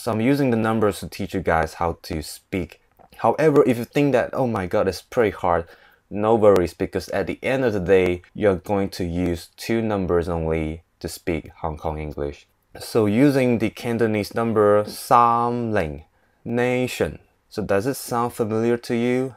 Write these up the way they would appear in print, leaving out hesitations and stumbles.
So I'm using the numbers to teach you guys how to speak. However, if you think that, oh my god, it's pretty hard, no worries, because at the end of the day, you're going to use 2 numbers only to speak Hong Kong English. So using the Cantonese number 30 nation. So does it sound familiar to you?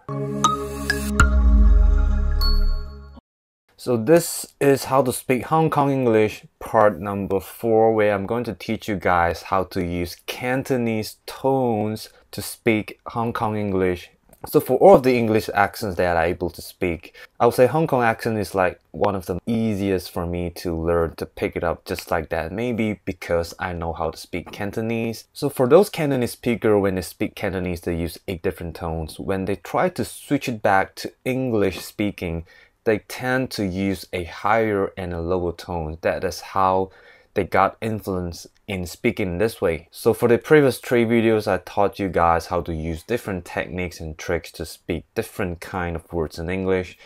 So this is how to speak Hong Kong English part number 4, where I'm going to teach you guys how to use Cantonese tones to speak Hong Kong English. So for all of the English accents that I'm able to speak, I would say Hong Kong accent is like one of the easiest for me to learn, to pick it up just like that. Maybe because I know how to speak Cantonese. So for those Cantonese speakers, when they speak Cantonese, they use 8 different tones. When they try to switch it back to English speaking, they tend to use a higher and a lower tone. That is how they got influence in speaking this way. So for the previous 3 videos, I taught you guys how to use different techniques and tricks to speak different kind of words in English.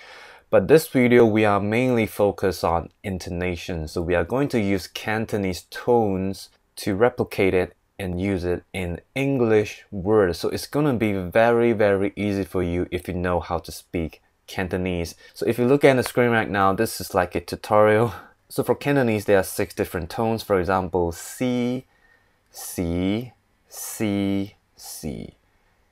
But this video, we are mainly focused on intonation. So we are going to use Cantonese tones to replicate it and use it in English words. So it's gonna be very, very easy for you if you know how to speak Cantonese. So if you look at the screen right now, this is like a tutorial. So for Cantonese, there are 6 different tones. For example, C, C, C, C,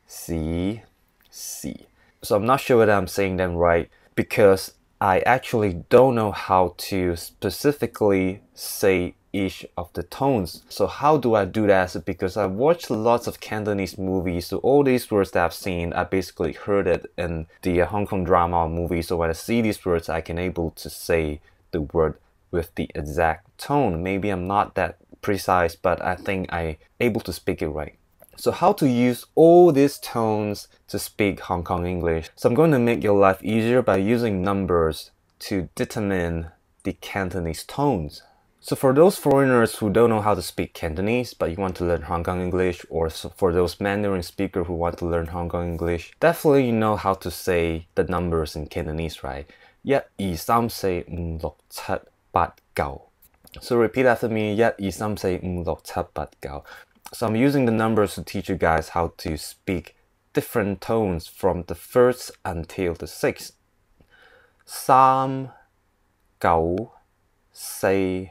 C, C. So I'm not sure whether I'm saying them right because I actually don't know how to specifically say each of the tones. So how do I do that? Because I've watched lots of Cantonese movies, so all these words that I've seen, I basically heard it in the Hong Kong drama or movie. So when I see these words, I can able to say the word with the exact tone. Maybe I'm not that precise, but I think I'm able to speak it right. So how to use all these tones to speak Hong Kong English? So I'm going to make your life easier by using numbers to determine the Cantonese tones. So for those foreigners who don't know how to speak Cantonese, but you want to learn Hong Kong English, or for those Mandarin speakers who want to learn Hong Kong English, definitely you know how to say the numbers in Cantonese, right? 1, 2, 3, 4, 5, 6, 7, 8, 9. So repeat after me, 1, 2, 3, 4, 5, 6, 7, 8, 9. So I'm using the numbers to teach you guys how to speak different tones from the 1st until the 6th. 3, 9, 4, 0, 5,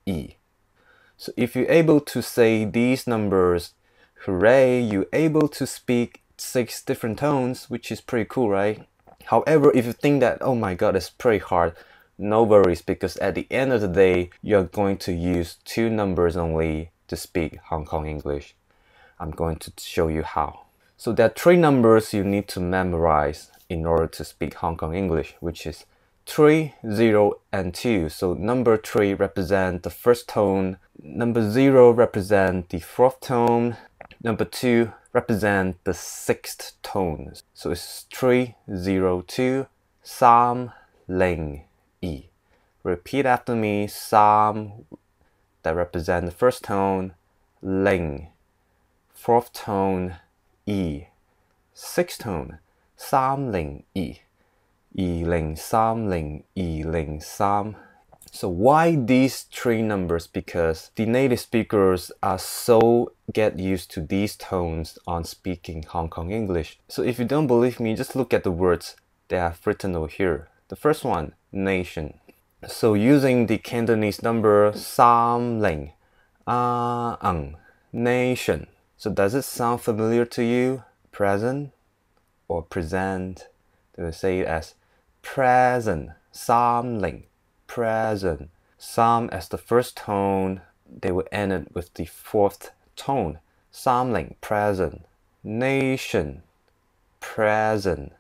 2. So if you're able to say these numbers, hooray, you're able to speak 6 different tones, which is pretty cool, right? However, if you think that, oh my god, it's pretty hard, no worries, because at the end of the day, you're going to use 2 numbers only to speak Hong Kong English. I'm going to show you how. So there are 3 numbers you need to memorize in order to speak Hong Kong English, which is 3, 0, and 2. So number 3 represents the 1st tone, number 0 represents the 4th tone, number 2 represents the 6th tone. So it's 3, 0, 2, 3, 0, 2. Repeat after me, 3, that represents the 1st tone, 0, 4th tone, 2, 6th tone, 3, 0, 2. 2030 203. So why these 3 numbers? Because the native speakers are so get used to these tones on speaking Hong Kong English. So if you don't believe me, just look at the words that I've written over here. The first one, nation. So using the Cantonese number 30, nation. So does it sound familiar to you? Present or present? They will say it as present, 30, present. Some as the 1st tone, they will end it with the 4th tone. 30, present. Nation, present.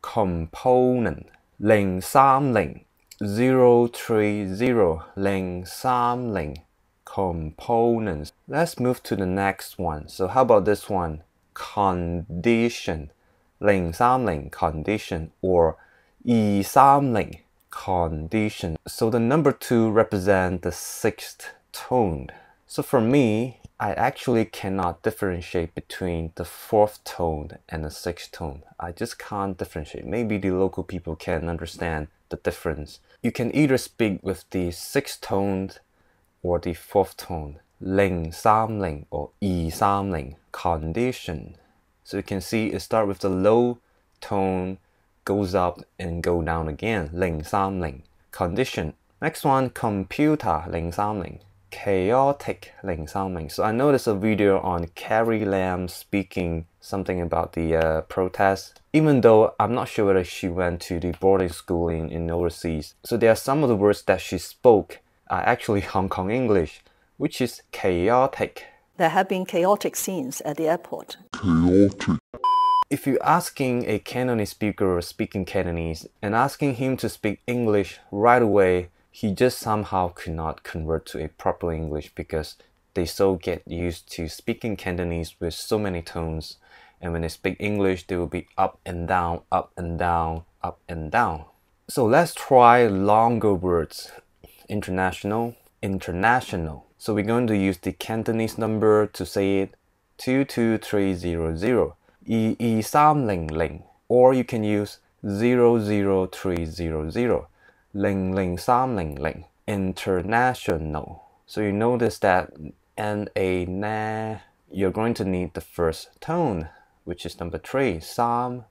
Component, 030, 030, components. Let's move to the next one. So how about this one? Condition, 030, condition, or 230, condition. So the number 2 represents the 6th tone. So for me, I actually cannot differentiate between the 4th tone and the 6th tone. I just can't differentiate. Maybe the local people can understand the difference. You can either speak with the 6th tone or the fourth tone, 030 or 230, condition. So you can see it starts with the low tone, goes up and go down again, 030, condition. Next one, computer, 030, chaotic, 030. So I noticed a video on Carrie Lam speaking something about the protest, even though I'm not sure whether she went to the boarding school in overseas. So there are some of the words that she spoke are actually Hong Kong English, which is chaotic. There have been chaotic scenes at the airport. Chaotic. If you're asking a Cantonese speaker speaking Cantonese and asking him to speak English right away, he just somehow could not convert to a proper English because they so get used to speaking Cantonese with so many tones, and when they speak English they will be up and down, up and down, up and down. So let's try longer words. International, international. So we're going to use the Cantonese number to say it, 22300, 22300, or you can use 00300, 00300, international. So you notice that and a na, you're going to need the first tone, which is number 3, 3,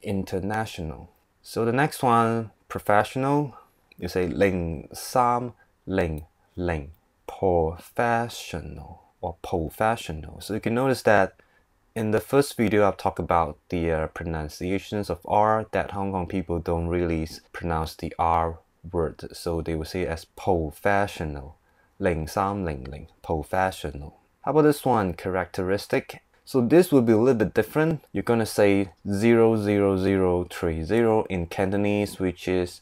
international. So the next one, professional, you say 0300, professional or professional. So you can notice that in the first video I've talked about the pronunciations of R, that Hong Kong people don't really pronounce the R word, so they will say it as professional, 0300, professional. How about this one, characteristic? So this will be a little bit different. You're gonna say 00030 in Cantonese, which is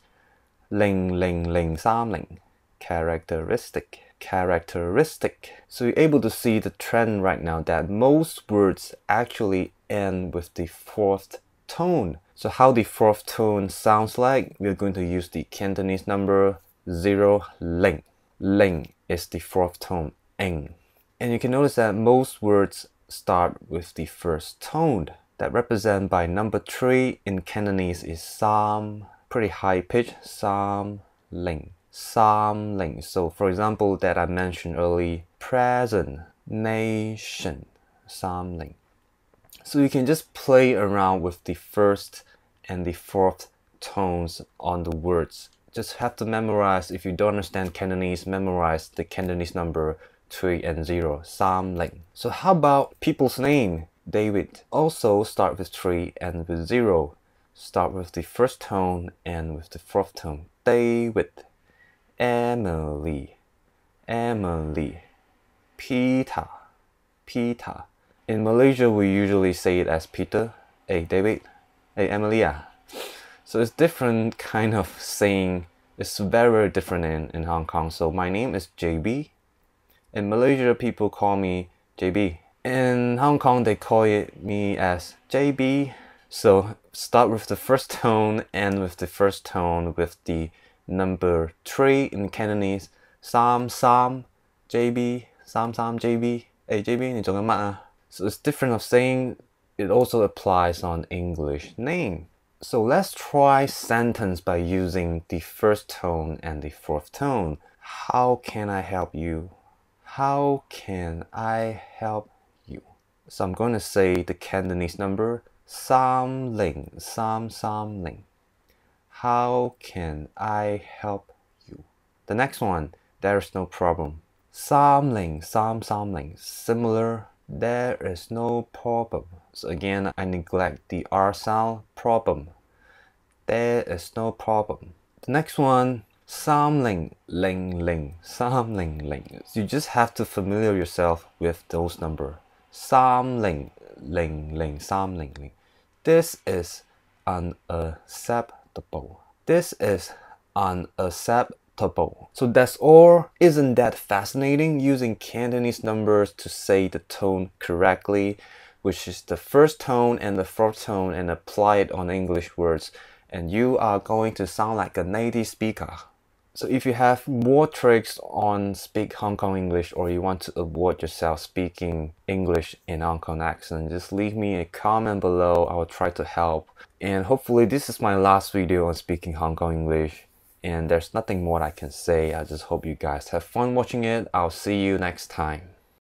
00030, characteristic, characteristic. So you're able to see the trend right now that most words actually end with the fourth tone. So how the fourth tone sounds like, we're going to use the Cantonese number 0 ling. Ling is the fourth tone, ing. And you can notice that most words start with the first tone. That represented by number 3 in Cantonese is sam, pretty high pitch, sam ling, sam ling. So for example, that I mentioned early, present, nation, sam ling. So you can just play around with the first and the fourth tones on the words. Just have to memorize. If you don't understand Cantonese, memorize the Cantonese number 3 and 0, sam ling. So how about people's name? David. Also start with 3 and with 0. Start with the first tone and with the fourth tone. David. Emily. Emily. Peter. Peter. In Malaysia, we usually say it as Peter. Hey, David. Hey, Emily. So it's different kind of saying. It's very, very different in Hong Kong. So my name is JB. In Malaysia, people call me JB. In Hong Kong, they call me as JB. So start with the first tone, end with the first tone with the number 3 in Cantonese. Sam, Sam, JB, Sam, Sam, JB. Hey, JB, 你做緊乜啊? So it's different of saying. It also applies on English name. So let's try sentence by using the first tone and the fourth tone. How can I help you? How can I help you? So I'm going to say the Cantonese number 30330. How can I help you? The next one, there's no problem. 30330, similar, there is no problem. So again, I neglect the R sound, problem. There is no problem. The next one, 300, 300. You just have to familiar yourself with those numbers. 300, 300. This is unacceptable. This is unacceptable. So that's all. Isn't that fascinating? Using Cantonese numbers to say the tone correctly, which is the first tone and the fourth tone, and apply it on English words, and you are going to sound like a native speaker. So if you have more tricks on speak Hong Kong English, or you want to avoid yourself speaking English in Hong Kong accent, just leave me a comment below. I will try to help. And hopefully this is my last video on speaking Hong Kong English. And there's nothing more I can say. I just hope you guys have fun watching it. I'll see you next time.